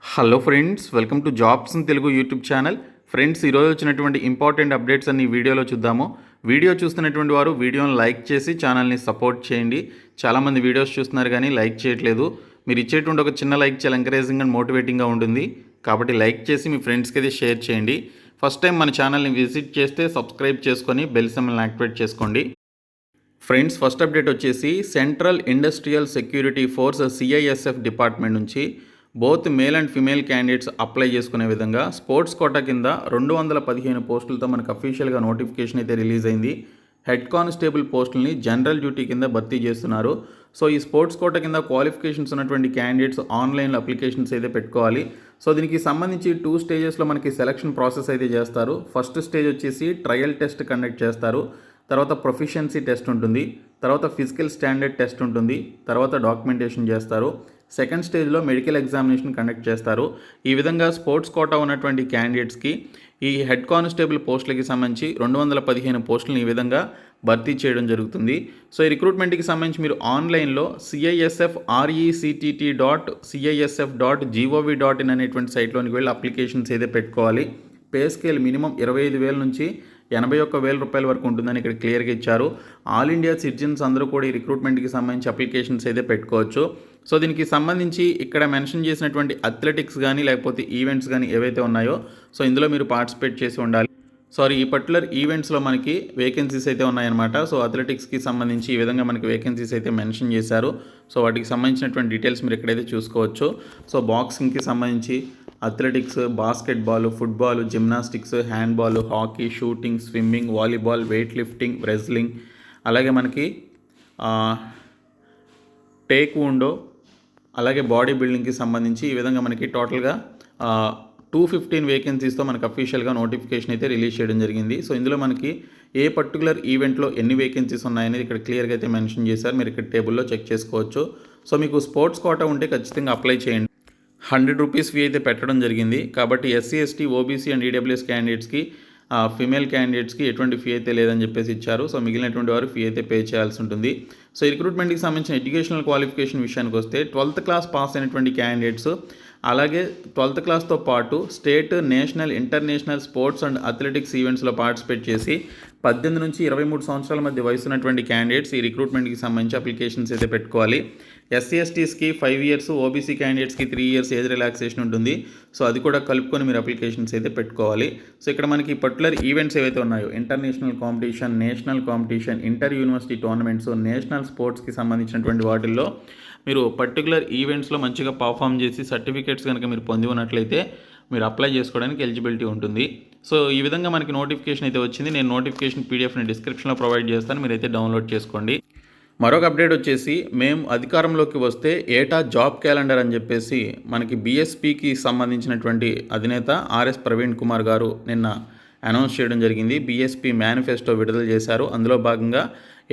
Hello friends, welcome to jobs in Telugu YouTube channel. Friends, ఈరోజు వచ్చినటువంటి important updates అన్ని వీడియోలో చూద్దాము. వీడియో చూస్తున్నటువంటి వారు వీడియోని లైక్ చేసి ఛానల్ని సపోర్ట్ చేయండి. చాలామంది వీడియోస్ చూస్తున్నారు కానీ లైక్ చేయట్లేదు. మీరు ఇచ్చేటువంటి ఒక చిన్న లైక్ చాలా ఎంకరేజింగ్ అండ్ మోటివేటింగ్గా ఉంటుంది. కాబట్టి లైక్ చేసి మీ ఫ్రెండ్స్కి అయితే షేర్ చేయండి. ఫస్ట్ టైం మన ఛానల్ని విజిట్ చేస్తే సబ్స్క్రైబ్ చేసుకొని బెల్ సింబల్ని యాక్టివేట్ చేసుకోండి. ఫ్రెండ్స్, ఫస్ట్ అప్డేట్ వచ్చేసి central industrial security force CISF department నుంచి both male and female candidates apply చేసుకునే విధంగా స్పోర్ట్స్ కోటా కింద 215 పోస్టులతో మనకు అఫీషియల్గా నోటిఫికేషన్ అయితే రిలీజ్ అయింది. హెడ్ కానిస్టేబుల్ పోస్టుల్ని జనరల్ డ్యూటీ కింద భర్తీ చేస్తున్నారు. సో ఈ స్పోర్ట్స్ కోటా కింద క్వాలిఫికేషన్స్ ఉన్నటువంటి క్యాండిడేట్స్ ఆన్లైన్లో అప్లికేషన్స్ అయితే పెట్టుకోవాలి. సో దీనికి సంబంధించి 2 స్టేజెస్లో మనకి సెలక్షన్ ప్రాసెస్ అయితే చేస్తారు. ఫస్ట్ స్టేజ్ వచ్చేసి ట్రయల్ టెస్ట్ కండక్ట్ చేస్తారు. తర్వాత ప్రొఫిషియన్సీ టెస్ట్ ఉంటుంది. తర్వాత ఫిజికల్ స్టాండర్డ్ టెస్ట్ ఉంటుంది. తర్వాత డాక్యుమెంటేషన్ చేస్తారు. సెకండ్ స్టేజ్లో మెడికల్ ఎగ్జామినేషన్ కండక్ట్ చేస్తారు. ఈ విధంగా స్పోర్ట్స్ కోటా ఉన్నటువంటి క్యాండిడేట్స్కి ఈ హెడ్ కానిస్టేబుల్ పోస్టులకి సంబంధించి 215 పోస్టులను ఈ విధంగా భర్తీ చేయడం జరుగుతుంది. సో ఈ రిక్రూట్మెంట్కి సంబంధించి మీరు ఆన్లైన్లో CISFRECTT.CISF.gov.in అనేటువంటి సైట్లోనికి వెళ్ళి అప్లికేషన్స్ అయితే పెట్టుకోవాలి. పే స్కేల్ మినిమం 25,000 నుంచి 81,000 రూపాయల వరకు ఉంటుందని ఇక్కడ క్లియర్గా ఇచ్చారు. ఆల్ ఇండియా సిటిజన్స్ అందరూ కూడా ఈ రిక్రూట్మెంట్కి సంబంధించి అప్లికేషన్స్ అయితే పెట్టుకోవచ్చు. సో దీనికి సంబంధించి ఇక్కడ మెన్షన్ చేసినటువంటి అథ్లెటిక్స్ కానీ లేకపోతే ఈవెంట్స్ కానీ ఏవైతే ఉన్నాయో సో ఇందులో మీరు పార్టిసిపేట్ చేసి ఉండాలి. ఈ పర్టికులర్ ఈవెంట్స్లో మనకి వేకెన్సీస్ అయితే ఉన్నాయన్నమాట. సో అథ్లెటిక్స్కి సంబంధించి ఈ విధంగా మనకి వేకెన్సీస్ అయితే మెన్షన్ చేశారు. సో వాటికి సంబంధించినటువంటి డీటెయిల్స్ మీరు ఎక్కడైతే చూసుకోవచ్చు. సో బాక్సింగ్కి సంబంధించి athletics, basketball, football, gymnastics, handball, hockey, shooting, swimming, volleyball, weight lifting, wrestling, అలాగే మనకి టేక్వోండో, అలాగే బాడీ బిల్డింగ్కి సంబంధించి ఈ విధంగా మనకి టోటల్గా 215 వేకెన్సీస్తో మనకు అఫీషియల్గా నోటిఫికేషన్ అయితే రిలీజ్ చేయడం జరిగింది. సో ఇందులో మనకి ఏ పర్టికులర్ ఈవెంట్లో ఎన్ని వేకెన్సీస్ ఉన్నాయనేది ఇక్కడ క్లియర్గా అయితే మెన్షన్ చేశారు. మీరు ఇక్కడ టేబుల్లో చెక్ చేసుకోవచ్చు. సో మీకు స్పోర్ట్స్ కోటా ఉంటే ఖచ్చితంగా అప్లై చేయండి. 100 రూపీస్ ఫీ అయితే పెట్టడం జరిగింది. కాబట్టి SC, ST, OBC and EWS క్యాండిడేట్స్కి, ఫిమేల్ క్యాండిడేట్స్కి ఎటువంటి ఫీ అయితే లేదని చెప్పేసి ఇచ్చారు. సో మిగిలినటువంటి వారు ఫీ అయితే పే చేయాల్సి ఉంటుంది. సో ఈ రిక్రూట్మెంట్కి సంబంధించిన ఎడ్యుకేషనల్ క్వాలిఫికేషన్ విషయానికి వస్తే 12th క్లాస్ పాస్ అయినటువంటి క్యాండిడేట్స్, అలాగే 12th క్లాస్తో పాటు state, national, international sports and athletics ఈవెంట్స్లో పార్టిసిపేట్ చేసి 18 నుంచి 23 సంవత్సరాల మధ్య వయసు ఉన్నటువంటి క్యాండిడేట్స్ ఈ రిక్రూట్మెంట్కి సంబంధించి అప్లికేషన్స్ అయితే పెట్టుకోవాలి. SC, STస్కి 5 years, OBC క్యాండిడేట్స్కి 3 years ఏజ్ రిలాక్సేషన్ ఉంటుంది. సో అది కూడా కలుపుకొని మీరు అప్లికేషన్స్ అయితే పెట్టుకోవాలి. సో ఇక్కడ మనకి పర్టికులర్ ఈవెంట్స్ ఏవైతే ఉన్నాయో international competition, national competition, inter university tournaments, national స్పోర్ట్స్కి సంబంధించినటువంటి వాటిల్లో మీరు పర్టికులర్ ఈవెంట్స్లో మంచిగా పర్ఫామ్ చేసి సర్టిఫికేట్స్ కనుక మీరు పొంది ఉన్నట్లయితే మీరు అప్లై చేసుకోవడానికి ఎలిజిబిలిటీ ఉంటుంది. సో ఈ విధంగా మనకి నోటిఫికేషన్ అయితే వచ్చింది. నేను నోటిఫికేషన్ PDFని డిస్క్రిప్షన్లో ప్రొవైడ్ చేస్తాను, మీరైతే డౌన్లోడ్ చేసుకోండి. మరొక అప్డేట్ వచ్చేసి, మేము అధికారంలోకి వస్తే ఏటా జాబ్ క్యాలెండర్ అని చెప్పేసి మనకి BSPకి సంబంధించినటువంటి అధినేత RS ప్రవీణ్ కుమార్ గారు నిన్న అనౌన్స్ చేయడం జరిగింది. BSP మేనిఫెస్టో విడుదల చేశారు. అందులో భాగంగా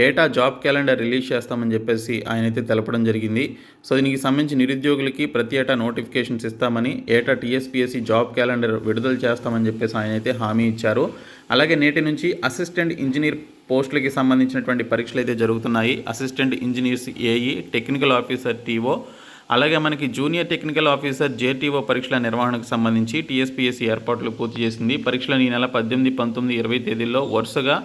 ఏటా జాబ్ క్యాలెండర్ రిలీజ్ చేస్తామని చెప్పేసి ఆయన అయితే తెలపడం జరిగింది. సో దీనికి సంబంధించి నిరుద్యోగులకి ప్రతి ఏటా నోటిఫికేషన్స్ ఇస్తామని, ఏటా TSPSC జాబ్ క్యాలెండర్ విడుదల చేస్తామని చెప్పేసి ఆయన అయితే హామీ ఇచ్చారు. అలాగే నేటి నుంచి అసిస్టెంట్ ఇంజనీర్ పోస్టులకి సంబంధించినటువంటి పరీక్షలు అయితే జరుగుతున్నాయి. Assistant engineers AE, technical officer TO, అలాగే మనకి జూనియర్ టెక్నికల్ ఆఫీసర్ JTO పరీక్షల నిర్వహణకు సంబంధించి TSPSC ఏర్పాట్లు పూర్తి చేసింది. పరీక్షలను ఈ నెల 18, 19, 20 తేదీల్లో వరుసగా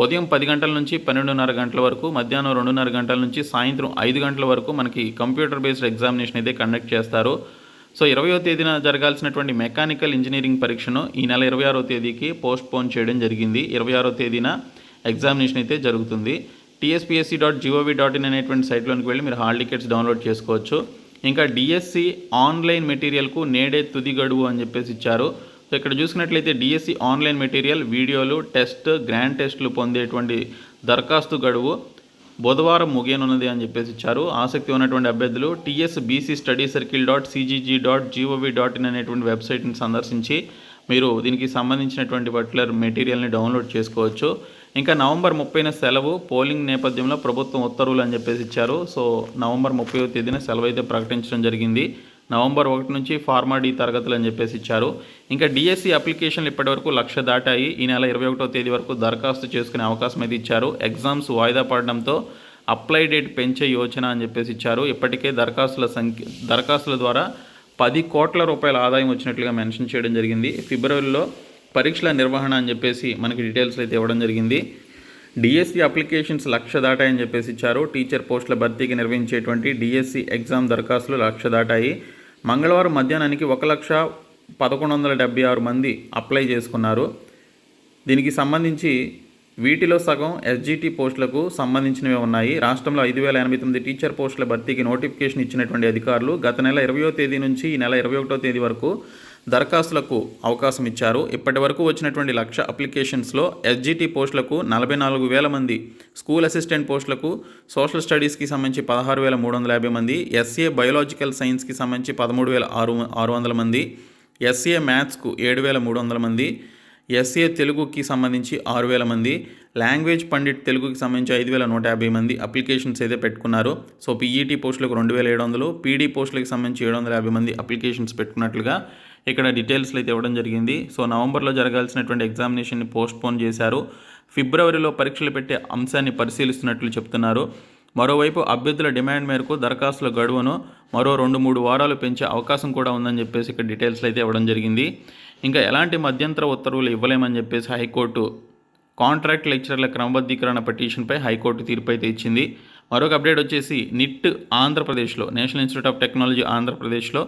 ఉదయం 10 గంటల నుంచి 12:30 గంటల వరకు, మధ్యాహ్నం 2:30 గంటల నుంచి సాయంత్రం 5 గంటల వరకు మనకి కంప్యూటర్ బేస్డ్ ఎగ్జామినేషన్ అయితే కండక్ట్ చేస్తారు. సో 20వ తేదీన జరగాల్సినటువంటి మెకానికల్ ఇంజనీరింగ్ పరీక్షను ఈ నెల 26వ తేదీకి పోస్ట్పోన్ చేయడం జరిగింది. 26వ తేదీన ఎగ్జామినేషన్ అయితే జరుగుతుంది. TSPSC.gov.in అనేటువంటి సైట్లోనికి వెళ్ళి మీరు హాల్ టికెట్స్ డౌన్లోడ్ చేసుకోవచ్చు. ఇంకా DSC ఆన్లైన్ మెటీరియల్కు నేడే తుది గడువు అని చెప్పేసి ఇచ్చారు. సో ఇక్కడ చూసుకున్నట్లయితే DSC ఆన్లైన్ మెటీరియల్, వీడియోలు, టెస్ట్, గ్రాండ్ టెస్టులు పొందేటువంటి దరఖాస్తు గడువు బుధవారం ముగియనున్నది అని చెప్పేసి ఇచ్చారు. ఆసక్తి ఉన్నటువంటి అభ్యర్థులు TSBCStudyCircle.CGG.gov.in అనేటువంటి వెబ్సైట్ని సందర్శించి మీరు దీనికి సంబంధించినటువంటి పర్టికులర్ మెటీరియల్ని డౌన్లోడ్ చేసుకోవచ్చు. ఇంకా నవంబర్ 30న సెలవు, పోలింగ్ నేపథ్యంలో ప్రభుత్వం ఉత్తర్వులు అని చెప్పేసి ఇచ్చారు. సో నవంబర్ 30వ తేదీన సెలవు అయితే ప్రకటించడం జరిగింది. నవంబర్ 1 నుంచి ఫార్మా D తరగతులు అని చెప్పేసి ఇచ్చారు. ఇంకా DSC అప్లికేషన్లు ఇప్పటివరకు 1,00,000 దాటాయి. ఈ నెల 21వ తేదీ వరకు దరఖాస్తు చేసుకునే అవకాశం అయితే ఇచ్చారు. ఎగ్జామ్స్ వాయిదా పడడంతో అప్లై డేట్ పెంచే యోచన అని చెప్పేసి ఇచ్చారు. ఇప్పటికే దరఖాస్తుల ద్వారా 10 కోట్ల రూపాయల ఆదాయం వచ్చినట్లుగా మెన్షన్ చేయడం జరిగింది. ఫిబ్రవరిలో పరీక్షల నిర్వహణ అని చెప్పేసి మనకి డీటెయిల్స్ అయితే ఇవ్వడం జరిగింది. డిఎస్సి అప్లికేషన్స్ 1,00,000 దాటాయని చెప్పేసి ఇచ్చారు. టీచర్ పోస్టుల భర్తీకి నిర్వహించేటువంటి డిఎస్సి ఎగ్జామ్ దరఖాస్తులు 1,00,000 దాటాయి. మంగళవారం మధ్యాహ్నానికి 1,11,76 మంది అప్లై చేసుకున్నారు. దీనికి సంబంధించి వీటిలో సగం ఎస్జిటి పోస్టులకు సంబంధించినవి ఉన్నాయి. రాష్ట్రంలో 5,089 టీచర్ పోస్టుల భర్తీకి నోటిఫికేషన్ ఇచ్చినటువంటి అధికారులు గత నెల 20వ తేదీ నుంచి ఈ నెల 21వ తేదీ వరకు దరఖాస్తులకు అవకాశం ఇచ్చారు. ఇప్పటి వరకు వచ్చినటువంటి 1,00,000 అప్లికేషన్స్లో ఎస్జిటి పోస్టులకు 44,000 మంది, స్కూల్ అసిస్టెంట్ పోస్టులకు సోషల్ స్టడీస్కి సంబంధించి 16,350 మంది, ఎస్ఏ బయోలాజికల్ సైన్స్కి సంబంధించి 13,600 మంది, ఎస్ఏ మ్యాథ్స్కు 7,300 మంది, ఎస్ఏ తెలుగుకి సంబంధించి 6,000 మంది, లాంగ్వేజ్ పండిట్ తెలుగుకి సంబంధించి 5,150 మంది అప్లికేషన్స్ అయితే పెట్టుకున్నారు. సో పీఈటీ పోస్టులకు 2,700, పీడీ పోస్టులకు సంబంధించి 750 మంది అప్లికేషన్స్ పెట్టుకున్నట్లుగా ఇక్కడ డీటెయిల్స్లో అయితే ఇవ్వడం జరిగింది. సో నవంబర్లో జరగాల్సినటువంటి ఎగ్జామినేషన్ని పోస్ట్పోన్ చేశారు. ఫిబ్రవరిలో పరీక్షలు పెట్టే అంశాన్ని పరిశీలిస్తున్నట్లు చెప్తున్నారు. మరోవైపు అభ్యర్థుల డిమాండ్ మేరకు దరఖాస్తుల గడువును మరో 2-3 వారాలు పెంచే అవకాశం కూడా ఉందని చెప్పేసి ఇక్కడ డీటెయిల్స్లో అయితే ఇవ్వడం జరిగింది. ఇంకా ఎలాంటి మధ్యంతర ఉత్తర్వులు ఇవ్వలేమని చెప్పేసి హైకోర్టు కాంట్రాక్ట్ లెక్చరర్ల క్రమబద్ధీకరణ పిటిషన్పై హైకోర్టు తీర్పు అయితే ఇచ్చింది. మరొక అప్డేట్ వచ్చేసి నిట్ ఆంధ్రప్రదేశ్లో, నేషనల్ ఇన్స్టిట్యూట్ ఆఫ్ టెక్నాలజీ ఆంధ్రప్రదేశ్లో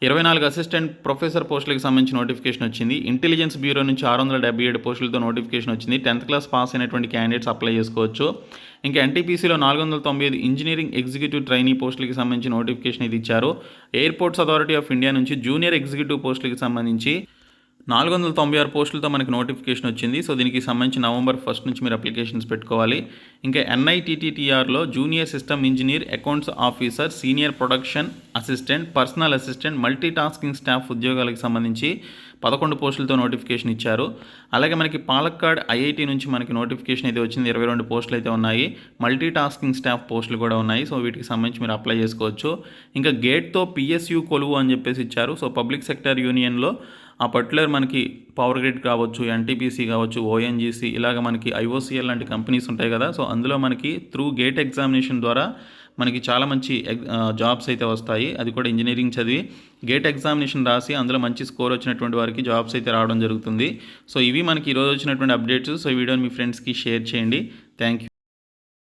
24 అసిస్టెంట్ ప్రొఫెసర్ పోస్టులకు సంబంధించి నోటిఫికేషన్ వచ్చింది. ఇంటెలిజెన్స్ బ్యూరో నుంచి 677 పోస్టులతో నోటిఫికేషన్ వచ్చింది. 10th క్లాస్ పాస్ అయినటువంటి క్యాండిడేట్స్ అప్లై చేసుకోవచ్చు. ఇంకా ఎన్టీపీసీలో 495 ఇంజనీరింగ్ ఎగ్జిక్యూటివ్ ట్రైనీ పోస్టులకి సంబంధించి నోటిఫికేషన్ ఇది ఇచ్చారు. ఎయిర్పోర్ట్స్ అథారిటీ ఆఫ్ ఇండియా నుంచి జూనియర్ ఎగ్జిక్యూటివ్ పోస్టులకి సంబంధించి 496 పోస్టులతో మనకి నోటిఫికేషన్ వచ్చింది. సో దీనికి సంబంధించి నవంబర్ 1 నుంచి మీరు అప్లికేషన్స్ పెట్టుకోవాలి. ఇంకా ఎన్ఐటీటీఆర్లో junior system engineer, accounts officer, senior production assistant, personal assistant, multi tasking staff ఉద్యోగాలకు సంబంధించి 11 పోస్టులతో నోటిఫికేషన్ ఇచ్చారు. అలాగే మనకి పాలక్కాడ్ ఐఐటి నుంచి మనకి నోటిఫికేషన్ అయితే వచ్చింది. 22 పోస్టులు అయితే ఉన్నాయి. మల్టీ టాస్కింగ్ స్టాఫ్ పోస్టులు కూడా ఉన్నాయి. సో వీటికి సంబంధించి మీరు అప్లై చేసుకోవచ్చు. ఇంకా గేట్తో పిఎస్యు కొలువు అని చెప్పేసి ఇచ్చారు. సో పబ్లిక్ సెక్టర్ యూనియన్లో ఆ పర్టికులర్ మనకి పవర్ గ్రిడ్ కావచ్చు, ఎన్టీపీసీ కావచ్చు, ఓఎన్జీసీ, ఇలాగ మనకి ఐఓసీఎల్ లాంటి కంపెనీస్ ఉంటాయి కదా. సో అందులో మనకి త్రూ గేట్ ఎగ్జామినేషన్ ద్వారా మనకి చాలా మంచి జాబ్స్ అయితే వస్తాయి. అది కూడా ఇంజనీరింగ్ చదివి గేట్ ఎగ్జామినేషన్ రాసి అందులో మంచి స్కోర్ వచ్చినటువంటి వారికి జాబ్స్ అయితే రావడం జరుగుతుంది. సో ఇవి మనకి ఈరోజు వచ్చినటువంటి అప్డేట్స్. సో ఈ వీడియోని మీ ఫ్రెండ్స్కి షేర్ చేయండి. Thank you.